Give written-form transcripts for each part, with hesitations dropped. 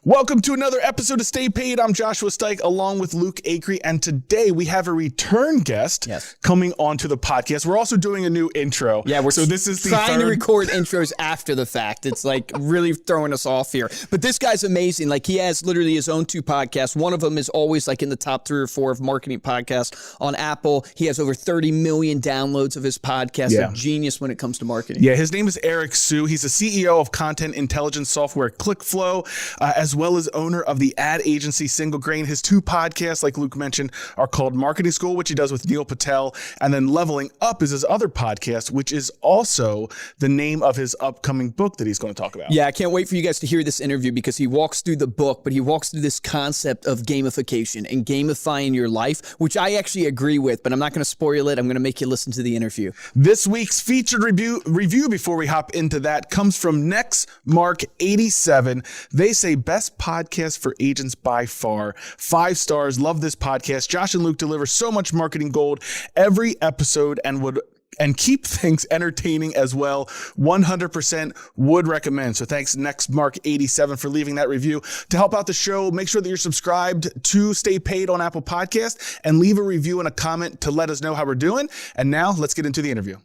Welcome to another episode of Stay Paid. I'm Joshua Stike along with Luke Acree, and today we have a return guest coming onto the podcast. We're also doing a new intro. Yeah, this is trying to record intros after the fact. It's like really throwing us off here. But this guy's amazing. Like, he has literally his own two podcasts. One of them is always like in the top 3 or 4 of marketing podcasts on Apple. He has over 30 million downloads of his podcast. A genius when it comes to marketing. Yeah, his name is Eric Siu. He's the CEO of content intelligence software ClickFlow, as well as owner of the ad agency Single Grain. His 2 podcasts, like Luke mentioned, are called Marketing School, which he does with Neil Patel, and then Leveling Up is his other podcast, which is also the name of his upcoming book that he's going to talk about. Yeah, I can't wait for you guys to hear this interview because he walks through the book, but he walks through this concept of gamification and gamifying your life, which I actually agree with, but I'm not going to spoil it. I'm going to make you listen to the interview. This week's featured review before we hop into that comes from NextMark87. They say best podcast for agents by far. 5 stars. Love this podcast. Josh and Luke deliver so much marketing gold every episode and keep things entertaining as well. 100% would recommend. So thanks NextMark87 for leaving that review. To help out the show, make sure that you're subscribed to Stay Paid on Apple Podcasts and leave a review and a comment to let us know how we're doing. And now let's get into the interview.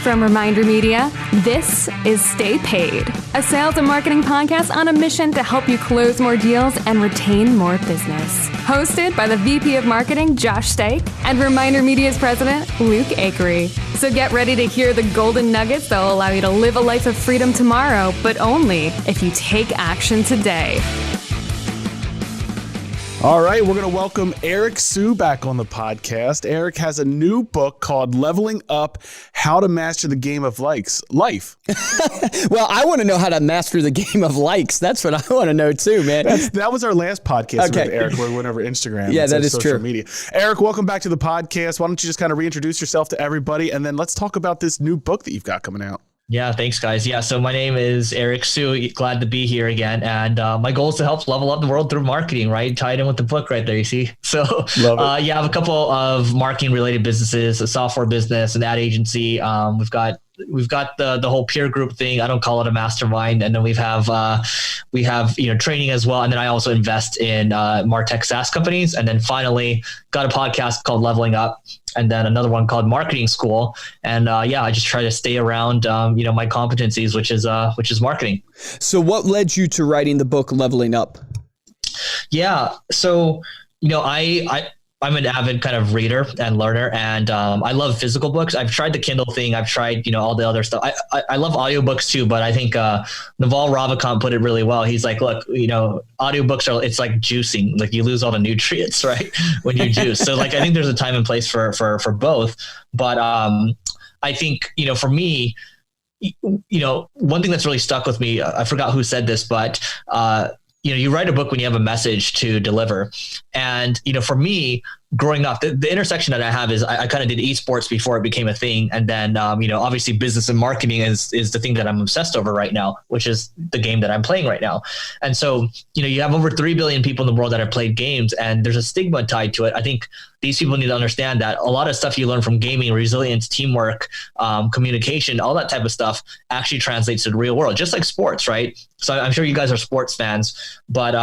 From ReminderMedia, this is Stay Paid, a sales and marketing podcast on a mission to help you close more deals and retain more business. Hosted by the VP of Marketing, Josh Stike, and ReminderMedia's president, Luke Acree. So get ready to hear the golden nuggets that will allow you to live a life of freedom tomorrow, but only if you take action today. All right, we're going to welcome Eric Siu back on the podcast. Eric has a new book called Leveling Up, How to Master the Game of Life. Well, I want to know how to master the game of likes. That's what I want to know too, man. That was our last podcast with Eric, where we went over Instagram. Yeah, that is true. Media. Eric, welcome back to the podcast. Why don't you just kind of reintroduce yourself to everybody, and then let's talk about this new book that you've got coming out. Yeah, thanks, guys. Yeah, so my name is Eric Siu. Glad to be here again. And my goal is to help level up the world through marketing, right? Tied in with the book right there, you see? So, I have a couple of marketing-related businesses, a software business, an ad agency. We've got the whole peer group thing. I don't call it a mastermind. And then we have training as well. And then I also invest in MarTech SaaS companies. And then finally got a podcast called Leveling Up, and then another one called Marketing School. And I just try to stay around my competencies, which is marketing. So what led you to writing the book Leveling Up? Yeah. So, I'm an avid kind of reader and learner, and I love physical books. I've tried the Kindle thing. I've tried, all the other stuff. I love audiobooks too, but I think Naval Ravikant put it really well. He's like, look, audiobooks it's like juicing. Like, you lose all the nutrients, right, when you juice. So like, I think there's a time and place for both. But I think, for me, one thing that's really stuck with me, I forgot who said this, but you write a book when you have a message to deliver. And, for me, growing up, the intersection that I have is I kind of did esports before it became a thing. And then, obviously business and marketing is the thing that I'm obsessed over right now, which is the game that I'm playing right now. And so, you have over 3 billion people in the world that have played games, and there's a stigma tied to it. I think these people need to understand that a lot of stuff you learn from gaming, resilience, teamwork, communication, all that type of stuff actually translates to the real world, just like sports, right? So I'm sure you guys are sports fans, but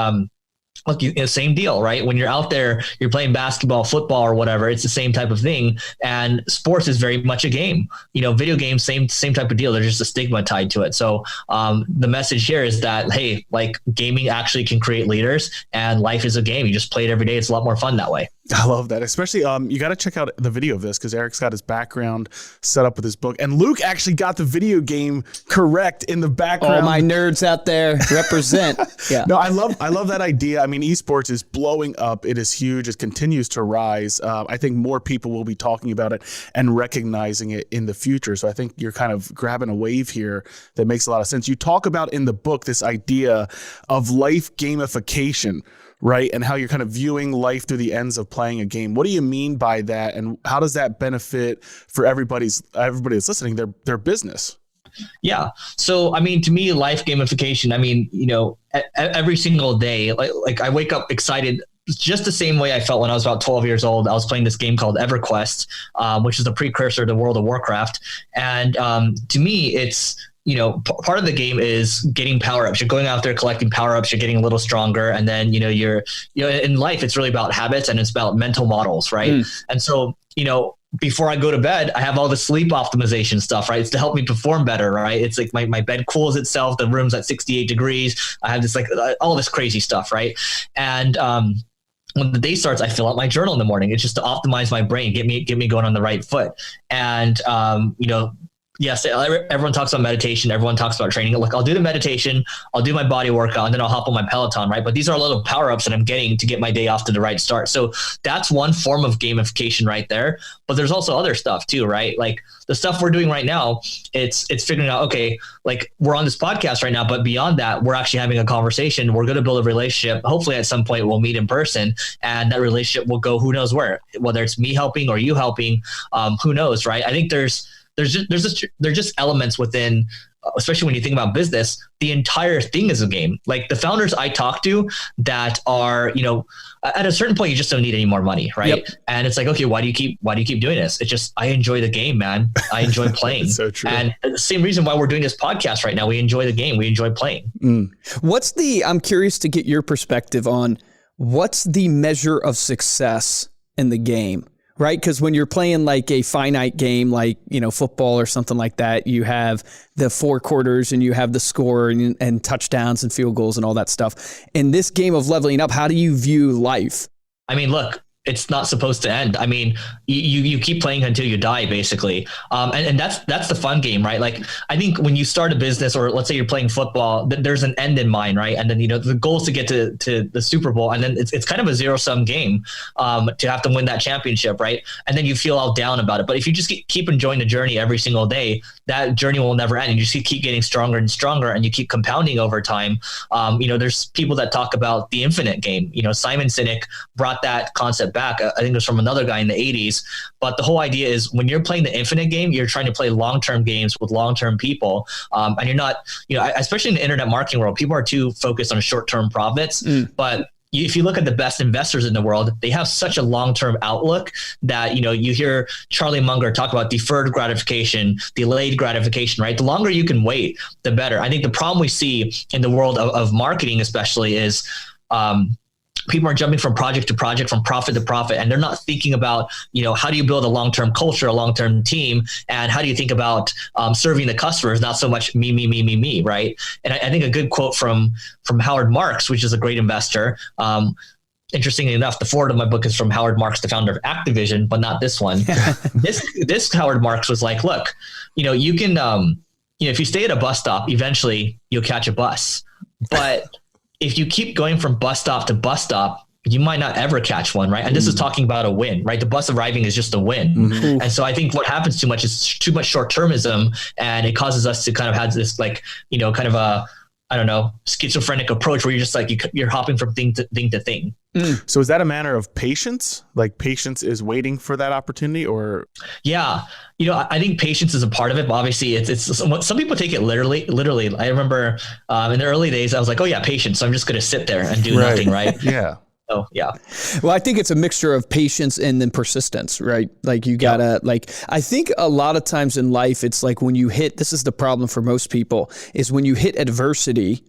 look, same deal, right? When you're out there, you're playing basketball, football, or whatever, it's the same type of thing. And sports is very much a game. Video games, same type of deal. There's just a stigma tied to it. So the message here is that, hey, like, gaming actually can create leaders, and life is a game. You just play it every day. It's a lot more fun that way. I love that. Especially, you got to check out the video of this, because Eric's got his background set up with his book. And Luke actually got the video game correct in the background. All my nerds out there represent. Yeah. No, I love that idea. I mean, esports is blowing up. It is huge. It continues to rise. I think more people will be talking about it and recognizing it in the future. So I think you're kind of grabbing a wave here that makes a lot of sense. You talk about in the book this idea of life gamification, right? And how you're kind of viewing life through the ends of playing a game. What do you mean by that? And how does that benefit for everybody that's listening, their business? Yeah. So, I mean, to me, life gamification, I mean, every single day, like I wake up excited just the same way I felt when I was about 12 years old. I was playing this game called EverQuest, which is the precursor to World of Warcraft. And to me, it's, part of the game is getting power-ups. You're going out there collecting power-ups, you're getting a little stronger. And then, you're in life, it's really about habits and it's about mental models, right? And so, before I go to bed, I have all the sleep optimization stuff, right? It's to help me perform better, right? It's like my bed cools itself. The room's at 68 degrees. I have this all this crazy stuff, right? And when the day starts, I fill out my journal in the morning. It's just to optimize my brain, get me going on the right foot. And, yes, everyone talks about meditation. Everyone talks about training. Look, I'll do the meditation, I'll do my body workout, and then I'll hop on my Peloton, right? But these are little power-ups that I'm getting to get my day off to the right start. So that's one form of gamification right there. But there's also other stuff too, right? Like the stuff we're doing right now, it's figuring out, okay, like we're on this podcast right now, but beyond that, we're actually having a conversation. We're going to build a relationship. Hopefully at some point we'll meet in person, and that relationship will go who knows where, whether it's me helping or you helping, who knows, right? I think there's just elements within, especially when you think about business, the entire thing is a game. Like the founders I talk to that are, at a certain point, you just don't need any more money, right? Yep. And it's like, okay, why do you keep doing this? It's just, I enjoy the game, man. I enjoy playing. So true. And the same reason why we're doing this podcast right now, we enjoy the game. We enjoy playing. I'm curious to get your perspective on what's the measure of success in the game? Right? Because when you're playing like a finite game, like, football or something like that, you have the 4 quarters and you have the score and touchdowns and field goals and all that stuff. In this game of leveling up, how do you view life? I mean, look, it's not supposed to end. I mean, you keep playing until you die, basically. And that's the fun game, right? Like, I think when you start a business, or let's say you're playing football, there's an end in mind, right? And then, the goal is to get to the Super Bowl. And then it's kind of a zero-sum game to have to win that championship, right? And then you feel all down about it. But if you just keep enjoying the journey every single day, that journey will never end. And you just keep getting stronger and stronger, and you keep compounding over time. There's people that talk about the infinite game. Simon Sinek brought that concept back. I think it was from another guy in the 80s. But the whole idea is when you're playing the infinite game, you're trying to play long-term games with long-term people. And you're not, especially in the internet marketing world, people are too focused on short-term profits. But if you look at the best investors in the world, they have such a long-term outlook that, you hear Charlie Munger talk about deferred gratification, delayed gratification, right? The longer you can wait, the better. I think the problem we see in the world of marketing, especially, is people are jumping from project to project, from profit to profit, and they're not thinking about, how do you build a long-term culture, a long-term team, and how do you think about serving the customers, not so much me, right? And I think a good quote from Howard Marks, which is a great investor. Interestingly enough, the forward of my book is from Howard Marks, the founder of Activision, but not this one. This Howard Marks was like, look, you can, if you stay at a bus stop, eventually you'll catch a bus, but if you keep going from bus stop to bus stop, you might not ever catch one, right? And this is talking about a win, right? The bus arriving is just a win. And so I think what happens too much is too much short-termism, and it causes us to kind of have this kind of a, schizophrenic approach where you're just like, you're hopping from thing to thing. So is that a matter of patience? Like patience is waiting for that opportunity, or? Yeah. I think patience is a part of it, but obviously it's some people take it literally. I remember in the early days, I was like, oh yeah, patience. So I'm just going to sit there and do nothing. Right. Yeah. Oh yeah. Well, I think it's a mixture of patience and then persistence, right? Like you gotta, I think a lot of times in life, it's like when you hit, this is the problem for most people, is when you hit adversity,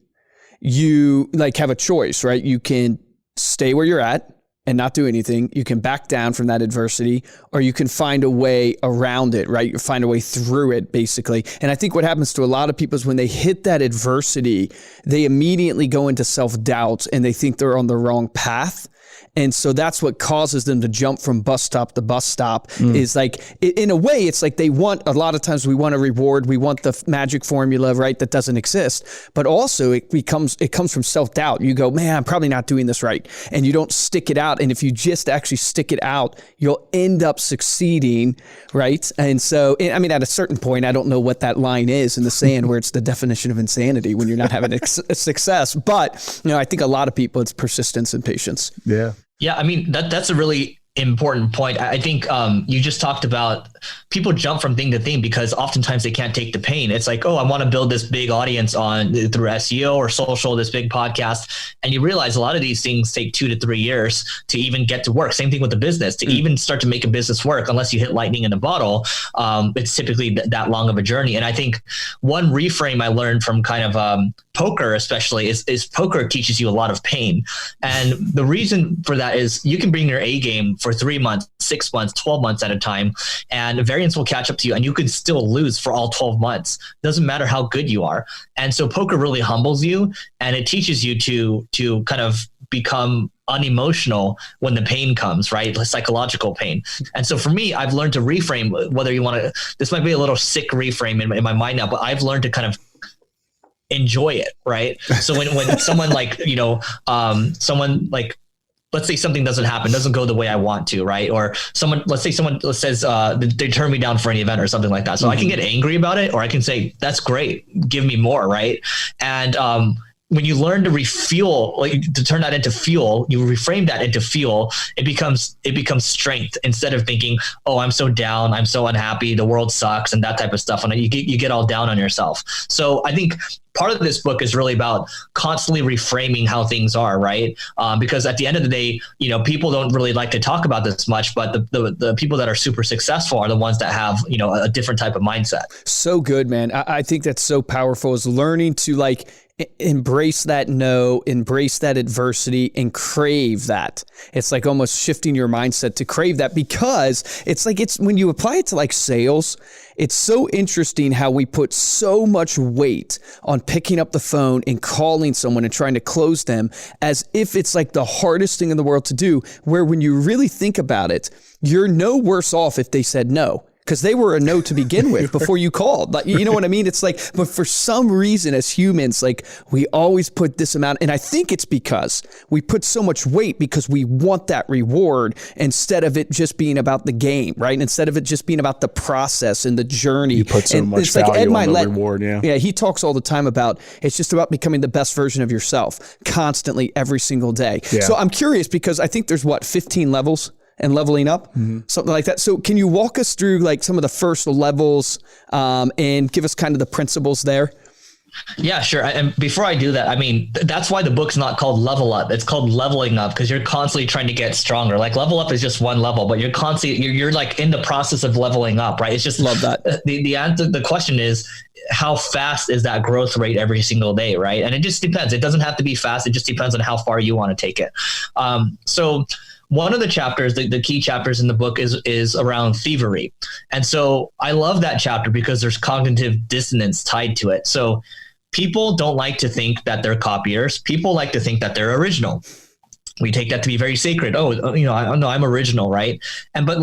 you have a choice, right? You can stay where you're at and not do anything. You can back down from that adversity, or you can find a way around it, right? You find a way through it, basically. And I think what happens to a lot of people is when they hit that adversity, they immediately go into self-doubt and they think they're on the wrong path. And so that's what causes them to jump from bus stop to bus stop is in a way, it's like a lot of times we want a reward. We want the magic formula, right? That doesn't exist. But also it comes from self-doubt. You go, man, I'm probably not doing this right. And you don't stick it out. And if you just actually stick it out, you'll end up succeeding, right? And so, at a certain point, I don't know what that line is in the sand where it's the definition of insanity when you're not having a success. But, I think a lot of people, it's persistence and patience. Yeah. Yeah, that's a really important point. I think you just talked about people jump from thing to thing because oftentimes they can't take the pain. It's like, oh, I want to build this big audience through SEO or social, this big podcast. And you realize a lot of these things take 2 to 3 years to even get to work. Same thing with the business, to even start to make a business work, unless you hit lightning in a bottle. It's typically that long of a journey. And I think one reframe I learned from kind of poker, especially, is poker teaches you a lot of pain. And the reason for that is you can bring your A game for 3 months, 6 months, 12 months at a time, and variance will catch up to you, and you could still lose for all 12 months. Doesn't matter how good you are. And so poker really humbles you, and it teaches you to kind of become unemotional when the pain comes, right? Psychological pain. And so for me, I've learned to reframe, whether you want to, this might be a little sick reframe in my mind now, but I've learned to kind of enjoy it, right? So when someone like, someone like, let's say something doesn't happen, doesn't go the way I want to, right? Or let's say someone says they turn me down for an event or something like that. So I can get angry about it, or I can say, that's great, give me more, right? And when you learn to refuel, like to turn that into fuel, you reframe that into fuel, it becomes strength, instead of thinking, oh, I'm so down, I'm so unhappy, the world sucks, and that type of stuff. And you get all down on yourself. So I think part of this book is really about constantly reframing how things are, right? Because at the end of the day, people don't really like to talk about this much, but the people that are super successful are the ones that have, a different type of mindset. So good, man. I think that's so powerful, is learning to embrace that no, embrace that adversity, and crave that. It's like almost shifting your mindset to crave that, because it's when you apply it to sales, it's so interesting how we put so much weight on picking up the phone and calling someone and trying to close them, as if it's the hardest thing in the world to do, where when you really think about it, you're no worse off if they said no, because they were a no to begin with before you called. You know what I mean? It's but for some reason as humans, we always put this amount, and I think it's because we put so much weight because we want that reward, instead of it just being about the game, right? Instead of it just being about the process and the journey. You put so much value on the reward, yeah. Yeah, he talks all the time about, it's just about becoming the best version of yourself constantly every single day. Yeah. So I'm curious, because I think there's 15 levels and leveling up, something like that. So can you walk us through some of the first levels and give us kind of the principles there? Yeah, sure. And before I do that, that's why the book's not called Level Up. It's called Leveling Up, because you're constantly trying to get stronger. Level up is just one level, but you're constantly, you're in the process of leveling up, right? It's just, love that. The answer, the question is, how fast is that growth rate every single day, right? And it just depends. It doesn't have to be fast. It just depends on how far you want to take it. So one of the chapters, the key chapters in the book is around thievery. And so I love that chapter because there's cognitive dissonance tied to it. So people don't like to think that they're copiers. People like to think that they're original. We take that to be very sacred. Oh, I'm original, right? But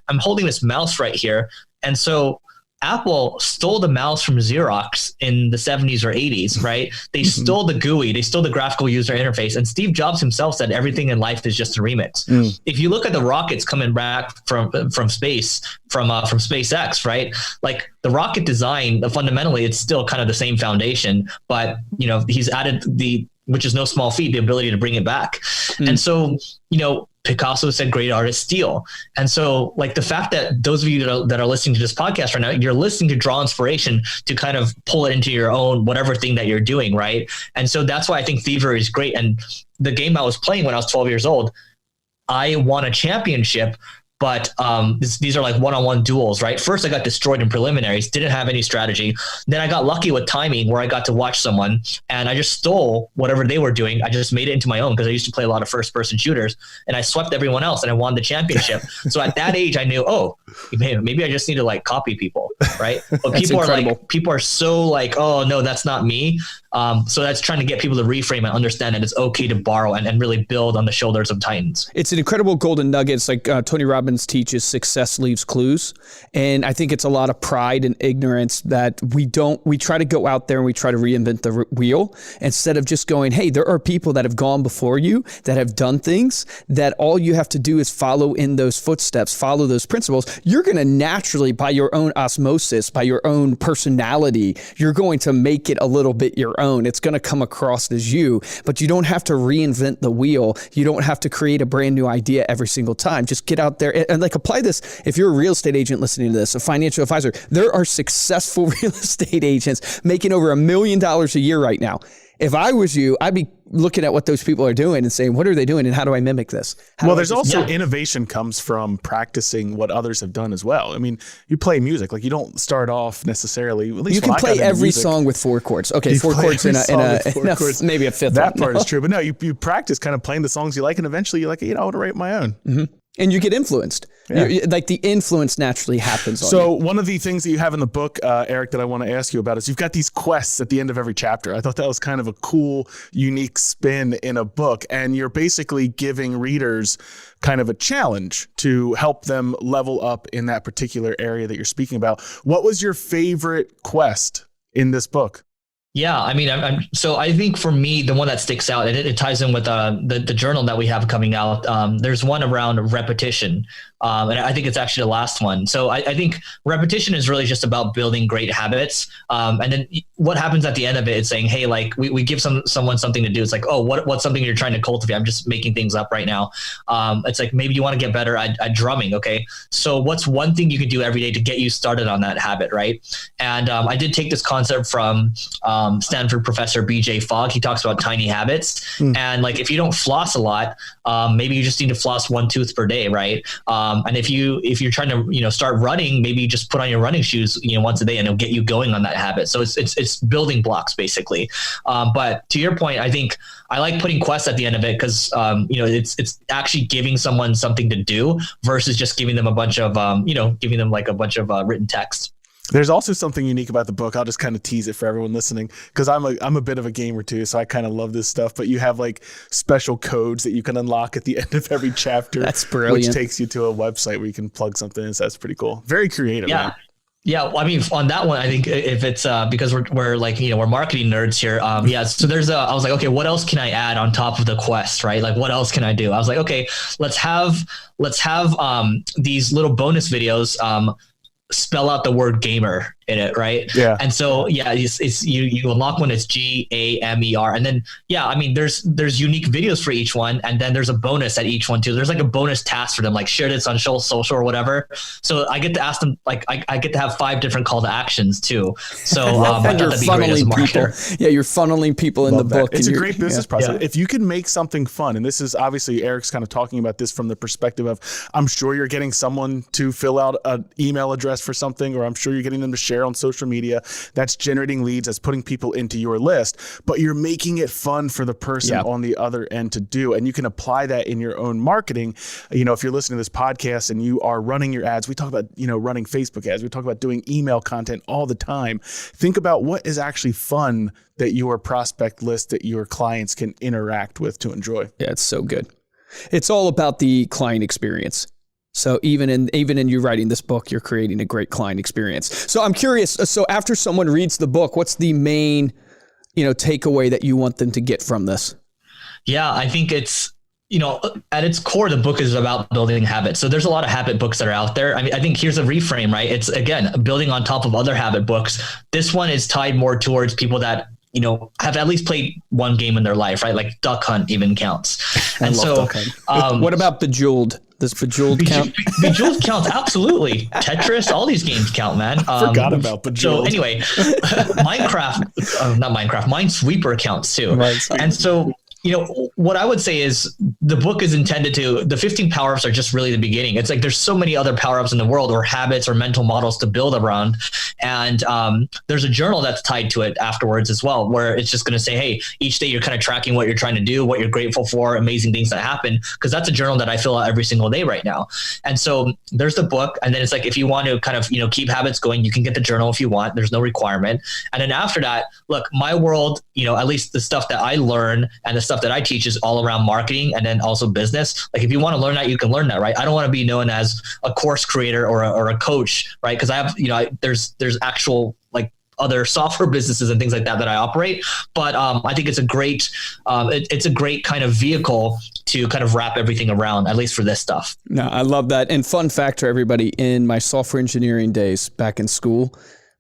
I'm holding this mouse right here. And so Apple stole the mouse from Xerox in the 70s or 80s, right? They stole the GUI, they stole the graphical user interface, and Steve Jobs himself said everything in life is just a remix. If you look at the rockets coming back from space, from SpaceX, right? The rocket design, fundamentally, it's still kind of the same foundation, but he's added which is no small feat, the ability to bring it back. And so, Picasso said great artists steal. And so the fact that those of you that are listening to this podcast right now, you're listening to draw inspiration to kind of pull it into your own, whatever thing that you're doing. Right. And so that's why I think Thievery is great. And the game I was playing when I was 12 years old, I won a championship, but these are one-on-one duels, right? First, I got destroyed in preliminaries, didn't have any strategy. Then I got lucky with timing, where I got to watch someone, and I just stole whatever they were doing. I just made it into my own, because I used to play a lot of first-person shooters, and I swept everyone else, and I won the championship. So at that age, I knew, maybe I just need to copy people, right? But people are so oh no, that's not me. So that's trying to get people to reframe and understand that it's okay to borrow and really build on the shoulders of titans. It's an incredible golden nugget. It's Tony Robbins teaches success leaves clues. And I think it's a lot of pride and ignorance that we try to go out there and we try to reinvent the wheel, instead of just going, hey, there are people that have gone before you that have done things that all you have to do is follow in those footsteps, follow those principles. You're going to naturally, by your own osmosis, by your own personality, you're going to make it a little bit your own. It's going to come across as you, but you don't have to reinvent the wheel. You don't have to create a brand new idea every single time. Just get out there and like apply this, if you're a real estate agent listening to this, a financial advisor, there are successful real estate agents making over $1 million a year right now. If I was you, I'd be looking at what those people are doing and saying, what are they doing and how do I mimic this? Well, there's also innovation comes from practicing what others have done as well. I mean, you play music, like you don't start off necessarily. At least you can play every song with 4 chords. Okay, 4 chords in maybe a fifth. That part is true, but no, you practice kind of playing the songs you like, and eventually you're like, I want to write my own. Mm-hmm. And you get influenced. Yeah. Like the influence naturally happens on you. So one of the things that you have in the book, Eric, that I want to ask you about is you've got these quests at the end of every chapter. I thought that was kind of a cool, unique spin in a book. And you're basically giving readers kind of a challenge to help them level up in that particular area that you're speaking about. What was your favorite quest in this book? Yeah, I mean, so I think for me, the one that sticks out, and it ties in with the journal that we have coming out. There's one around repetition, and I think it's actually the last one. So I think repetition is really just about building great habits. And then what happens at the end of it is saying, hey, like we give someone something to do. It's like, oh, what's something you're trying to cultivate? I'm just making things up right now. It's like, maybe you want to get better at drumming. Okay, so what's one thing you can do every day to get you started on that habit, right? And I did take this concept from Stanford professor BJ Fogg. He talks about tiny habits. And like, if you don't floss a lot, maybe you just need to floss 1 tooth per day, right? And if you're trying to, start running, maybe you just put on your running shoes, once a day, and it'll get you going on that habit. So it's building blocks basically. But to your point, I think I like putting quests at the end of it because, it's actually giving someone something to do versus just giving them a bunch of, giving them like a bunch of written text. There's also something unique about the book. I'll just kind of tease it for everyone listening because I'm a bit of a gamer too, so I kind of love this stuff. But you have like special codes that you can unlock at the end of every chapter. That's brilliant. Which takes you to a website where you can plug something in. So that's pretty cool. Very creative. Yeah. Man. Yeah, well, I mean, on that one, I think if it's because we're like, we're marketing nerds here. So I was like, okay, what else can I add on top of the quest, right? Like, what else can I do? I was like, okay, let's have these little bonus videos spell out the word gamer in it, right? Yeah. And so it's you unlock one. It's GAMER, and then there's unique videos for each one, and then there's a bonus at each one too. There's like a bonus task for them, like share this on social or whatever. So I get to ask them, like I get to have 5 different call to actions too. So I thought that'd be great as a marketer. Yeah, you're funneling people in the book. It's a great business process. Yeah. If you can make something fun, and this is obviously Eric's kind of talking about this from the perspective of, I'm sure you're getting someone to fill out an email address for something, or I'm sure you're getting them to share on social media. That's generating leads, that's putting people into your list, but you're making it fun for the person on the other end to do. And you can apply that in your own marketing. If you're listening to this podcast and you are running your ads, we talk about, running Facebook ads. We talk about doing email content all the time. Think about what is actually fun that your prospect list, that your clients can interact with to enjoy. Yeah, it's so good. It's all about the client experience. So even in you writing this book, you're creating a great client experience. So I'm curious. So after someone reads the book, what's the main, takeaway that you want them to get from this? Yeah, I think it's, at its core, the book is about building habits. So there's a lot of habit books that are out there. I mean, I think here's a reframe, right? It's again, building on top of other habit books. This one is tied more towards people that, have at least played one game in their life, right? Like Duck Hunt even counts. And so, what about Bejeweled? Does Bejeweled count? Bejeweled counts, absolutely. Tetris, all these games count, man. Forgot about Bejeweled. So anyway, Minesweeper counts too. And so, what I would say is the book is intended to, the 15 power-ups are just really the beginning. It's like there's so many other power-ups in the world, or habits or mental models to build around. And there's a journal that's tied to it afterwards as well, where it's just going to say, hey, each day you're kind of tracking what you're trying to do, what you're grateful for, amazing things that happen. Because that's a journal that I fill out every single day right now. And so there's the book. And then it's like, if you want to kind of, keep habits going, you can get the journal if you want. There's no requirement. And then after that, look, my world, at least the stuff that I learn and the stuff that I teach is all around marketing and then also business. Like if you want to learn that, you can learn that, right? I don't want to be known as a course creator or a coach, right? Because I have, there's actual like other software businesses and things like that I operate. But I think it's a great, it's a great kind of vehicle to kind of wrap everything around, at least for this stuff. No, I love that. And fun fact for everybody, in my software engineering days back in school,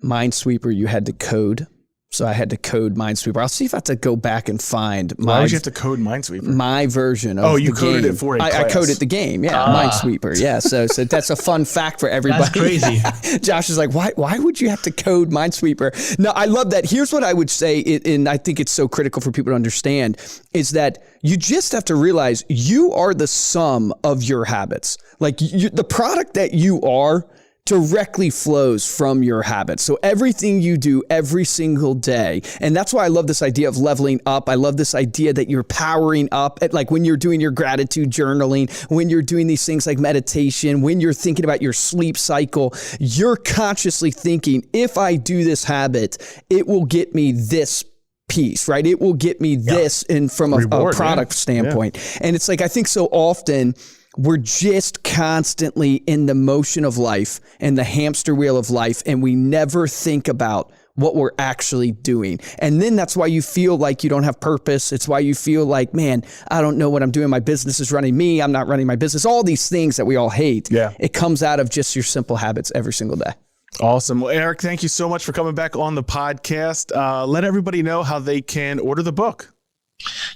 Minesweeper, you had to code So I had to code Minesweeper. I'll see if I have to go back and find Why would you have to code Minesweeper? My version of you the coded game. it for a I class. coded the game, Minesweeper. Yeah, so that's a fun fact for everybody. That's crazy. Josh is like, why would you have to code Minesweeper? No, I love that. Here's what I would say, and I think it's so critical for people to understand, is that you just have to realize you are the sum of your habits. Like the product that you are directly flows from your habits. So everything you do every single day. And that's why I love this idea of leveling up. I love this idea that you're powering up at, like when you're doing your gratitude journaling, when you're doing these things like meditation, when you're thinking about your sleep cycle, you're consciously thinking, if I do this habit, it will get me this piece, right? It will get me this and from a product standpoint. Yeah. And it's like, I think so often we're just constantly in the motion of life and the hamster wheel of life, and we never think about what we're actually doing. And then that's why you feel like you don't have purpose. It's why you feel like, man, I don't know what I'm doing. My business is running me. I'm not running my business. All these things that we all hate. Yeah. It comes out of just your simple habits every single day. Awesome. Well, Eric, thank you so much for coming back on the podcast. Let everybody know how they can order the book.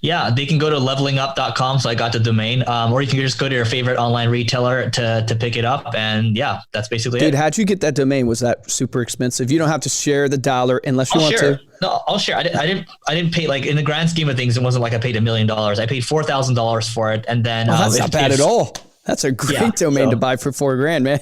Yeah, they can go to levelingup.com. So I got the domain, or you can just go to your favorite online retailer to pick it up. And yeah, that's basically it. Dude, how'd you get that domain? Was that super expensive? You don't have to share the dollar unless you want to. No, I'll share. I didn't pay, like, in the grand scheme of things, it wasn't like I paid $1 million. I paid $4,000 for it. And then that's not bad at all. That's a great domain to buy for $4,000, man.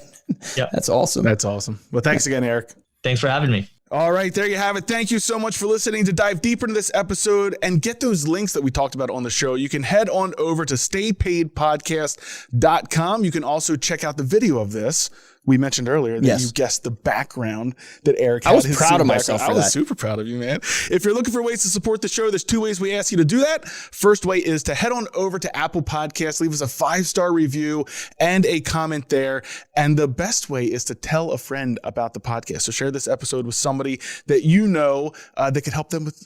Yeah, that's awesome. That's awesome. Well, thanks again, Eric. Thanks for having me. All right, there you have it. Thank you so much for listening. To dive deeper into this episode and get those links that we talked about on the show, you can head on over to staypaidpodcast.com. You can also check out the video of this. We mentioned earlier that you guessed the background that Eric had. I was proud of myself for that. I was super proud of you, man. If you're looking for ways to support the show, there's 2 ways we ask you to do that. First way is to head on over to Apple Podcasts, leave us a 5-star review and a comment there. And the best way is to tell a friend about the podcast. So share this episode with somebody that you know that could help them with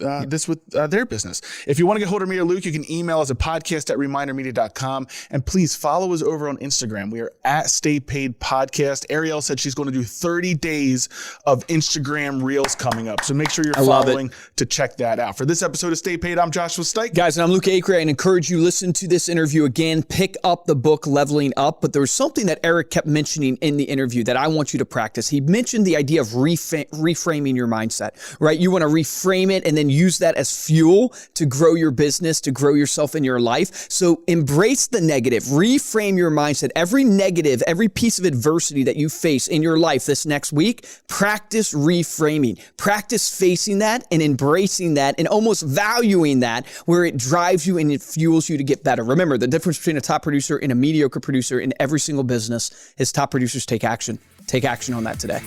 their business. If you want to get hold of me or Luke, you can email us at podcast@remindermedia.com. And please follow us over on Instagram. We are at Stay Paid Podcast. Ariel said she's going to do 30 days of Instagram Reels coming up. So make sure you're following to check that out. For this episode of Stay Paid, I'm Joshua Stike. Guys, and I'm Luke Acre. I encourage you to listen to this interview again. Pick up the book, Leveling Up. But there was something that Eric kept mentioning in the interview that I want you to practice. He mentioned the idea of reframing your mindset, right? You want to reframe it and then use that as fuel to grow your business, to grow yourself in your life. So embrace the negative. Reframe your mindset. Every negative, every piece of adversity that you face in your life this next week, practice reframing. Practice facing that and embracing that and almost valuing that, where it drives you and it fuels you to get better. Remember, the difference between a top producer and a mediocre producer in every single business is top producers take action. Take action on that today.